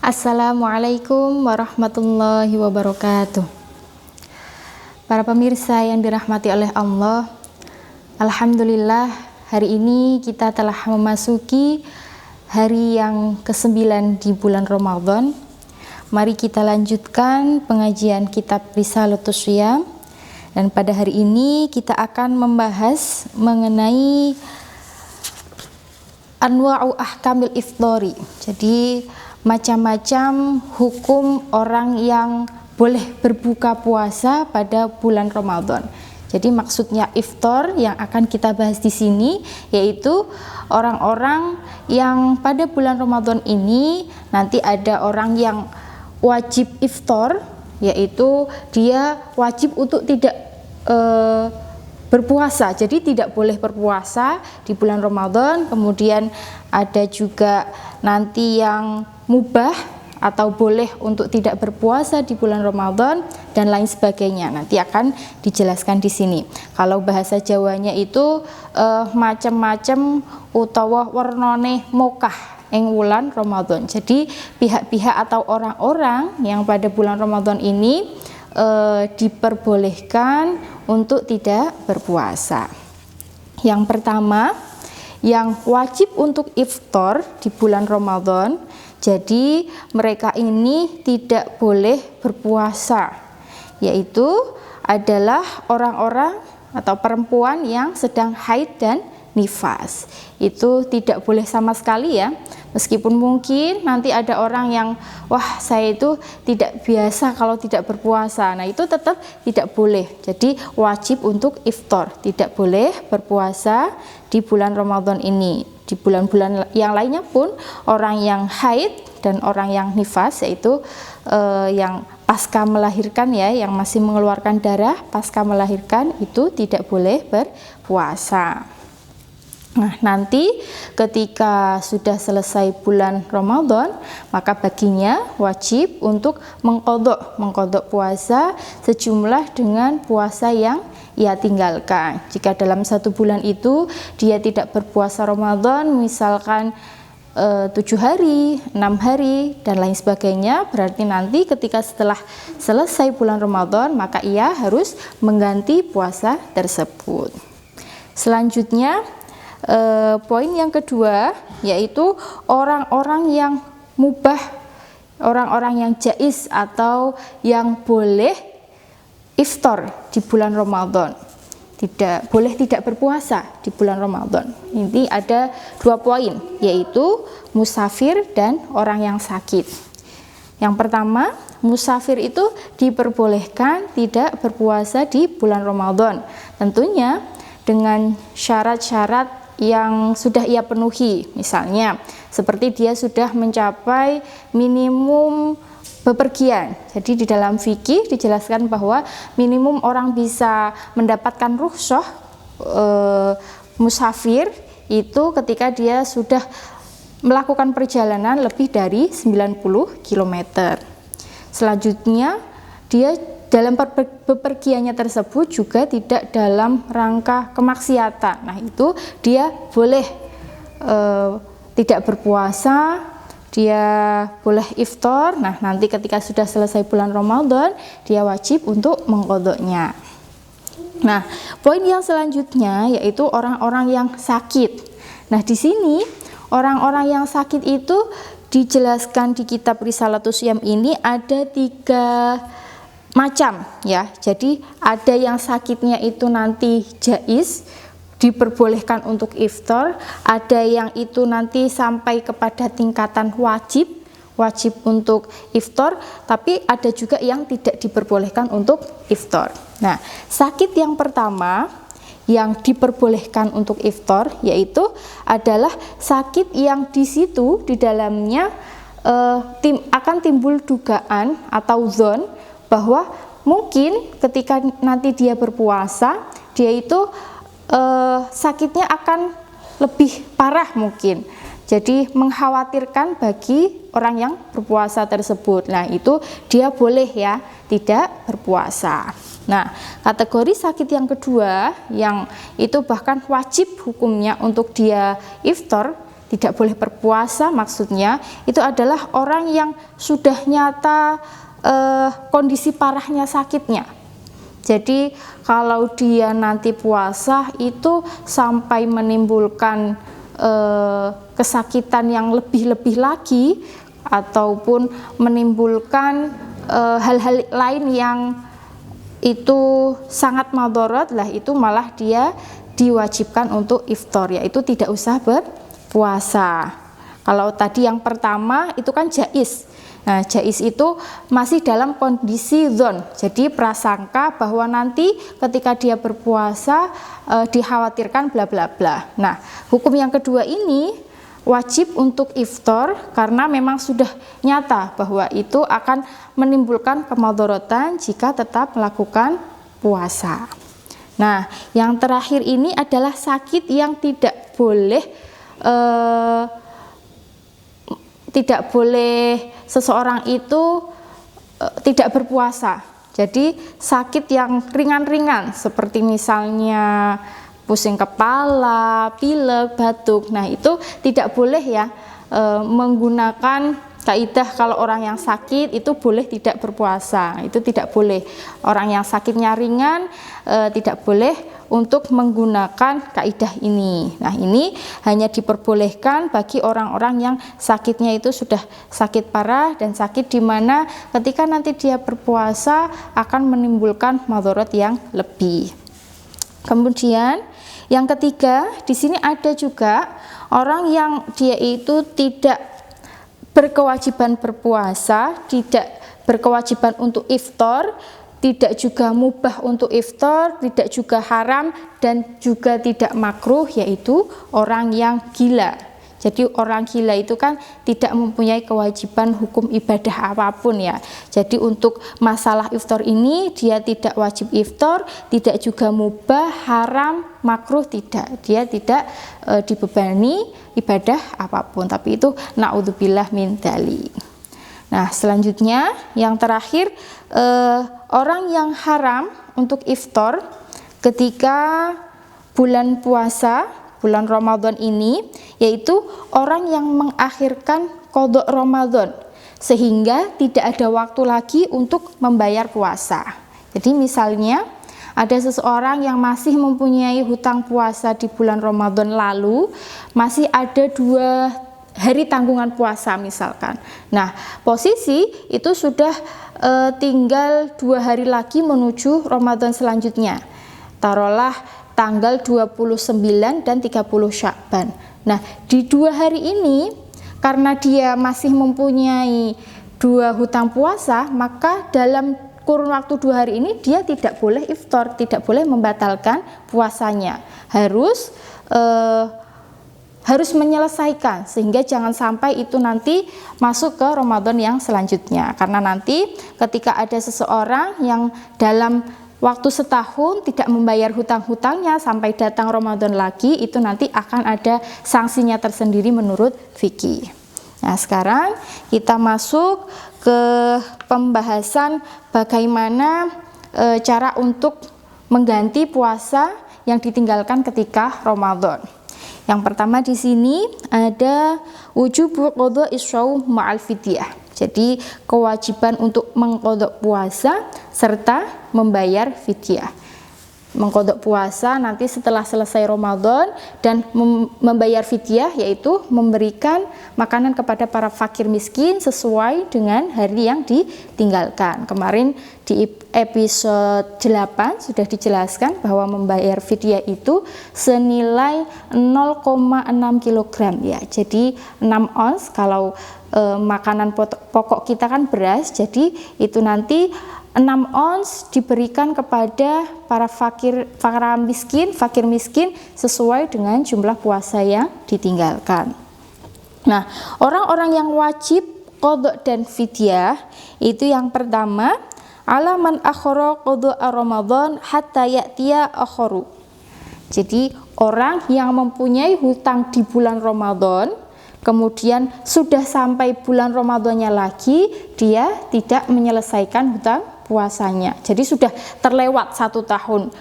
Assalamualaikum warahmatullahi wabarakatuh. Para pemirsa yang dirahmati oleh Allah, alhamdulillah hari ini kita telah memasuki hari yang ke-9 di bulan Ramadan. Mari kita lanjutkan pengajian kitab Risalatus Shiyam, dan pada hari ini kita akan membahas mengenai anwa'u ahkamil ifthari. Jadi macam-macam hukum orang yang boleh berbuka puasa pada bulan Ramadan. Jadi maksudnya iftar yang akan kita bahas di sini yaitu orang-orang yang pada bulan Ramadan ini nanti ada orang yang wajib iftar, yaitu dia wajib untuk tidak berpuasa, jadi tidak boleh berpuasa di bulan Ramadan. Kemudian ada juga nanti yang mubah atau boleh untuk tidak berpuasa di bulan Ramadan dan lain sebagainya. Nanti akan dijelaskan di sini. Kalau bahasa Jawanya itu macam-macam utawa warnane mokah ing wulan Ramadan. Jadi pihak-pihak atau orang-orang yang pada bulan Ramadan ini diperbolehkan untuk tidak berpuasa. Yang pertama, yang wajib untuk iftar di bulan Ramadan, jadi mereka ini tidak boleh berpuasa, yaitu adalah orang-orang atau perempuan yang sedang haid dan nifas. Itu tidak boleh sama sekali ya. Meskipun mungkin nanti ada orang yang wah saya itu tidak biasa kalau tidak berpuasa. Nah itu tetap tidak boleh. Jadi wajib untuk iftar, tidak boleh berpuasa di bulan Ramadan ini. Di bulan-bulan yang lainnya pun orang yang haid dan orang yang nifas, yaitu yang pasca melahirkan ya, yang masih mengeluarkan darah pasca melahirkan, itu tidak boleh berpuasa. Nah, nanti ketika sudah selesai bulan Ramadan, maka baginya wajib untuk mengqadha puasa sejumlah dengan puasa yang ia tinggalkan. Jika dalam satu bulan itu dia tidak berpuasa Ramadan, misalkan 7 hari, 6 hari, dan lain sebagainya, berarti nanti ketika setelah selesai bulan Ramadan, maka ia harus mengganti puasa tersebut. Selanjutnya, poin yang kedua yaitu orang-orang yang mubah, orang-orang yang jaiz atau yang boleh iftar di bulan Ramadan, tidak boleh tidak berpuasa di bulan Ramadan. Ini ada 2 poin, yaitu musafir dan orang yang sakit. Yang pertama, musafir itu diperbolehkan tidak berpuasa di bulan Ramadan, tentunya dengan syarat-syarat yang sudah ia penuhi. Misalnya seperti dia sudah mencapai minimum bepergian. Jadi di dalam fikih dijelaskan bahwa minimum orang bisa mendapatkan rukhsah musafir itu ketika dia sudah melakukan perjalanan lebih dari 90 km. Selanjutnya dia dalam bepergiannya tersebut juga tidak dalam rangka kemaksiatan. Nah itu dia boleh tidak berpuasa, dia boleh iftar. Nah nanti ketika sudah selesai bulan Ramadan, dia wajib untuk mengqadhanya. Nah poin yang selanjutnya yaitu orang-orang yang sakit. Nah di sini orang-orang yang sakit itu dijelaskan di kitab Risalatus Shiyam ini ada 3 macam ya. Jadi ada yang sakitnya itu nanti jaiz, diperbolehkan untuk iftar, ada yang itu nanti sampai kepada tingkatan wajib untuk iftar, tapi ada juga yang tidak diperbolehkan untuk iftar. Nah, sakit yang pertama yang diperbolehkan untuk iftar yaitu adalah sakit yang di situ di dalamnya akan timbul dugaan atau dzon bahwa mungkin ketika nanti dia berpuasa, dia itu sakitnya akan lebih parah mungkin. Jadi mengkhawatirkan bagi orang yang berpuasa tersebut. Nah itu dia boleh ya tidak berpuasa. Nah kategori sakit yang kedua yang itu bahkan wajib hukumnya untuk dia iftar, tidak boleh berpuasa maksudnya itu adalah orang yang sudah nyata kondisi parahnya sakitnya. Jadi kalau dia nanti puasa itu sampai menimbulkan kesakitan yang lebih-lebih lagi ataupun menimbulkan hal-hal lain yang itu sangat madharat lah, itu malah dia diwajibkan untuk iftar, yaitu tidak usah berpuasa. Kalau tadi yang pertama itu kan jais. Nah, jais itu masih dalam kondisi dzon, jadi prasangka bahwa nanti ketika dia berpuasa dikhawatirkan bla bla bla. Nah, hukum yang kedua ini wajib untuk iftar karena memang sudah nyata bahwa itu akan menimbulkan kemadharatan jika tetap melakukan puasa. Nah, yang terakhir ini adalah sakit yang tidak boleh seseorang itu tidak berpuasa. Jadi sakit yang ringan-ringan seperti misalnya pusing kepala, pilek, batuk. Nah, itu tidak boleh ya menggunakan kaidah kalau orang yang sakit itu boleh tidak berpuasa. Itu tidak boleh. Orang yang sakitnya ringan tidak boleh untuk menggunakan kaidah ini. Nah, ini hanya diperbolehkan bagi orang-orang yang sakitnya itu sudah sakit parah dan sakit di mana ketika nanti dia berpuasa akan menimbulkan madharat yang lebih. Kemudian yang ketiga, di sini ada juga orang yang dia itu tidak berkewajiban berpuasa, tidak berkewajiban untuk iftar, tidak juga mubah untuk iftar, tidak juga haram dan juga tidak makruh, yaitu orang yang gila. Jadi orang gila itu kan tidak mempunyai kewajiban hukum ibadah apapun ya. Jadi untuk masalah iftar ini dia tidak wajib iftar, tidak juga mubah, haram, makruh tidak. Dia tidak dibebani ibadah apapun. Tapi itu naudzubillah min dzalik. Nah, selanjutnya yang terakhir orang yang haram untuk iftar ketika bulan puasa, bulan Ramadan ini, yaitu orang yang mengakhirkan qadha Ramadan sehingga tidak ada waktu lagi untuk membayar puasa. Jadi misalnya ada seseorang yang masih mempunyai hutang puasa di bulan Ramadan lalu, masih ada 2 hari tanggungan puasa misalkan. Nah, posisi itu sudah tinggal 2 hari lagi menuju Ramadan selanjutnya. Taruhlah tanggal 29 dan 30 Sya'ban. Nah, di 2 hari ini karena dia masih mempunyai 2 hutang puasa, maka dalam kurun waktu 2 hari ini dia tidak boleh iftar, tidak boleh membatalkan puasanya. Harus menyelesaikan sehingga jangan sampai itu nanti masuk ke Ramadan yang selanjutnya. Karena nanti ketika ada seseorang yang dalam waktu setahun tidak membayar hutang-hutangnya sampai datang Ramadan lagi, itu nanti akan ada sanksinya tersendiri menurut fikih. Nah, sekarang kita masuk ke pembahasan bagaimana cara untuk mengganti puasa yang ditinggalkan ketika Ramadan. Yang pertama di sini ada wujubu qadha'i shaum ma'al fidyah. Jadi kewajiban untuk mengqadha puasa serta membayar fidyah. Mengqadha puasa nanti setelah selesai Ramadan dan membayar fidyah yaitu memberikan makanan kepada para fakir miskin sesuai dengan hari yang ditinggalkan. Kemarin di episode 8 sudah dijelaskan bahwa membayar fidyah itu senilai 0,6 kg ya. Jadi 6 ons kalau makanan pokok kita kan beras, jadi itu nanti 6 ons diberikan kepada para fakir miskin sesuai dengan jumlah puasa yang ditinggalkan. Nah, orang-orang yang wajib qadha dan fidyah itu yang pertama, ala man akhara qadha Ramadan hatta ya'tiya akharu. Jadi orang yang mempunyai hutang di bulan Ramadan, kemudian sudah sampai bulan Ramadannya lagi, dia tidak menyelesaikan hutang puasanya. Jadi sudah terlewat 1 tahun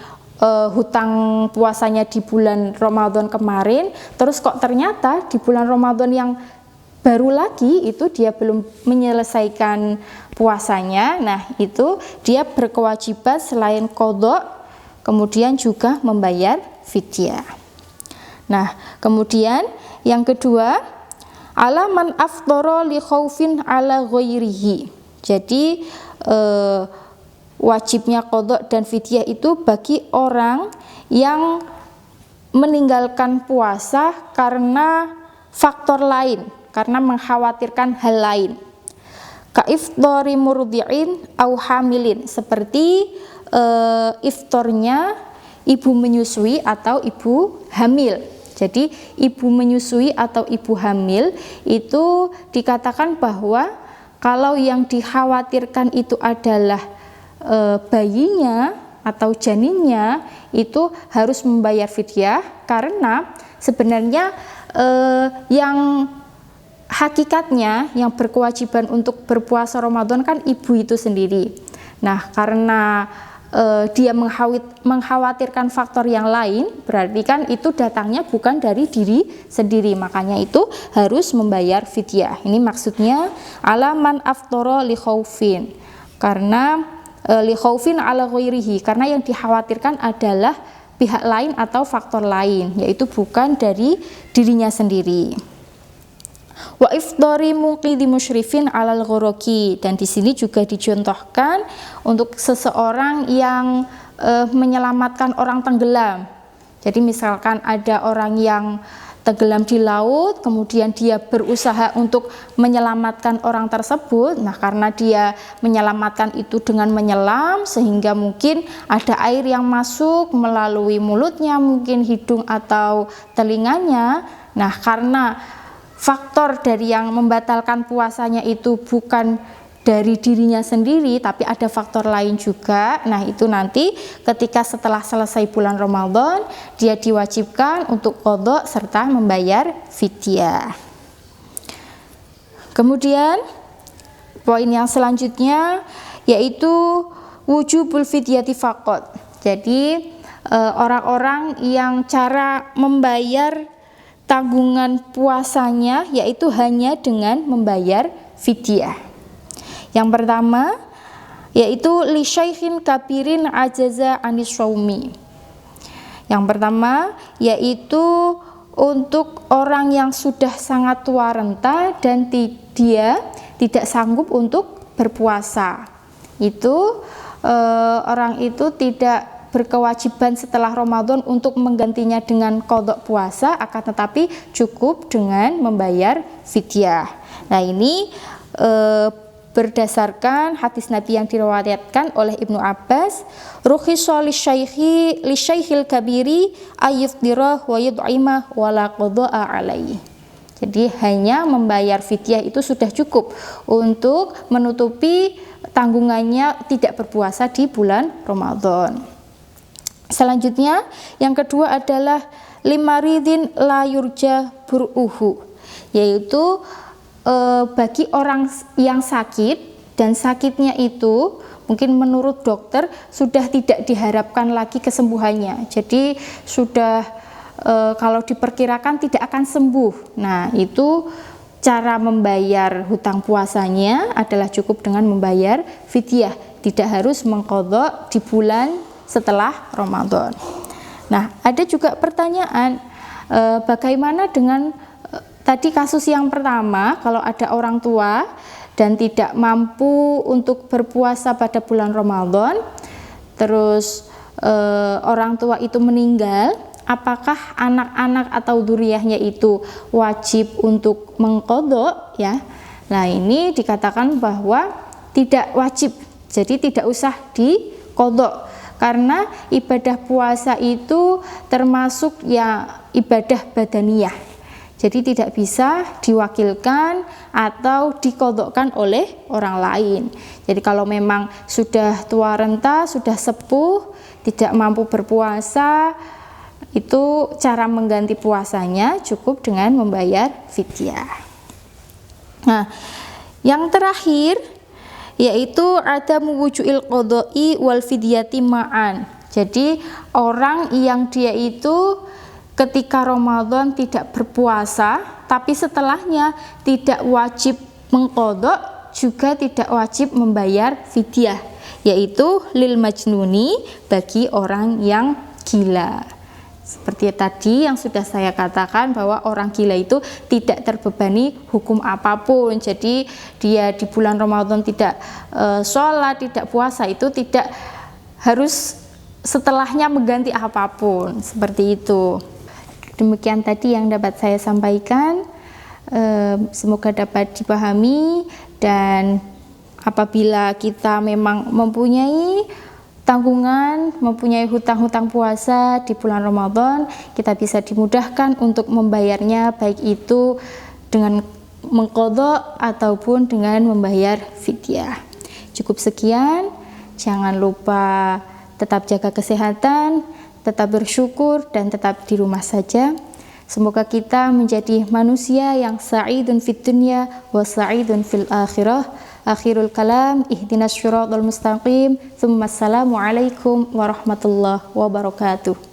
hutang puasanya di bulan Ramadan kemarin, terus kok ternyata di bulan Ramadan yang baru lagi itu dia belum menyelesaikan puasanya. Nah, itu dia berkewajiban selain qadha kemudian juga membayar fidyah. Nah, kemudian yang kedua, ala man afdhara li khaufin ala ghairihi. Jadi wajibnya qadha dan fidyah itu bagi orang yang meninggalkan puasa karena faktor lain, karena mengkhawatirkan hal lain. Ka ifdhari murdi'in au hamilin, seperti iftornya ibu menyusui atau ibu hamil. Jadi ibu menyusui atau ibu hamil itu dikatakan bahwa kalau yang dikhawatirkan itu adalah bayinya atau janinnya, itu harus membayar fidyah, karena sebenarnya yang hakikatnya yang berkewajiban untuk berpuasa Ramadan kan ibu itu sendiri. Nah, karena dia mengkhawatirkan faktor yang lain, berarti kan itu datangnya bukan dari diri sendiri, makanya itu harus membayar fidyah. Ini maksudnya ala man afdhara li khaufin, karena li khaufin ala ghairihi, karena yang dikhawatirkan adalah pihak lain atau faktor lain, yaitu bukan dari dirinya sendiri. Wa ifdhari muqidi musyrifin alal ghuraki, dan di sini juga dicontohkan untuk seseorang yang menyelamatkan orang tenggelam. Jadi misalkan ada orang yang tenggelam di laut, kemudian dia berusaha untuk menyelamatkan orang tersebut. Nah, karena dia menyelamatkan itu dengan menyelam, sehingga mungkin ada air yang masuk melalui mulutnya, mungkin hidung atau telinganya. Nah, karena faktor dari yang membatalkan puasanya itu bukan dari dirinya sendiri, tapi ada faktor lain juga. Nah, itu nanti ketika setelah selesai bulan Ramadan, dia diwajibkan untuk qadha serta membayar fidyah. Kemudian poin yang selanjutnya yaitu wujubul fidyati faqat. Jadi orang-orang yang cara membayar tanggungan puasanya yaitu hanya dengan membayar fidyah. Yang pertama yaitu li syaikhin kabirin ajaza anis shaumi. Yang pertama yaitu untuk orang yang sudah sangat tua renta dan dia tidak sanggup untuk berpuasa. Itu orang itu tidak berkewajiban setelah Ramadan untuk menggantinya dengan qadha puasa, akan tetapi cukup dengan membayar fidyah. Nah, ini berdasarkan hadis Nabi yang diriwayatkan oleh Ibnu Abbas, rukhisa lisyaikhil kabiri ayyufdira wa yud'ima wa la qadha'a alaihi. Jadi hanya membayar fidyah itu sudah cukup untuk menutupi tanggungannya tidak berpuasa di bulan Ramadan. Selanjutnya yang kedua adalah limaridin la yurja bur'uhu, yaitu bagi orang yang sakit dan sakitnya itu mungkin menurut dokter sudah tidak diharapkan lagi kesembuhannya. Jadi sudah kalau diperkirakan tidak akan sembuh. Nah, itu cara membayar hutang puasanya adalah cukup dengan membayar fidyah, tidak harus mengqadha di bulan setelah Ramadan. Nah, ada juga pertanyaan, bagaimana dengan tadi kasus yang pertama, kalau ada orang tua dan tidak mampu untuk berpuasa pada bulan Ramadan, terus orang tua itu meninggal, apakah anak-anak atau dzurriyyahnya itu wajib untuk mengqadha ya? Nah, ini dikatakan bahwa tidak wajib, jadi tidak usah diqadha, karena ibadah puasa itu termasuk ya ibadah badaniyah. Jadi tidak bisa diwakilkan atau diqadhakan oleh orang lain. Jadi kalau memang sudah tua renta, sudah sepuh, tidak mampu berpuasa, itu cara mengganti puasanya cukup dengan membayar fidyah. Nah, yang terakhir yaitu ada wujubil qadha'i wal fidyati ma'an. Jadi orang yang dia itu ketika Ramadan tidak berpuasa, tapi setelahnya tidak wajib mengqadha, juga tidak wajib membayar fidyah, yaitu lil majnuni, bagi orang yang gila. Seperti tadi yang sudah saya katakan bahwa orang gila itu tidak terbebani hukum apapun. Jadi dia di bulan Ramadan tidak sholat, tidak puasa, itu tidak harus setelahnya mengganti apapun, seperti itu. Demikian tadi yang dapat saya sampaikan. Semoga dapat dipahami, dan apabila kita memang mempunyai tanggungan, mempunyai hutang-hutang puasa di bulan Ramadan, kita bisa dimudahkan untuk membayarnya, baik itu dengan mengqadha ataupun dengan membayar fidyah. Cukup sekian, jangan lupa tetap jaga kesehatan, tetap bersyukur, dan tetap di rumah saja. Semoga kita menjadi manusia yang sa'idun fid dunya wa sa'idun fil akhirah. Akhirul kalam, ihdinas syiratal mustaqim. Assalamualaikum warahmatullahi wabarakatuh.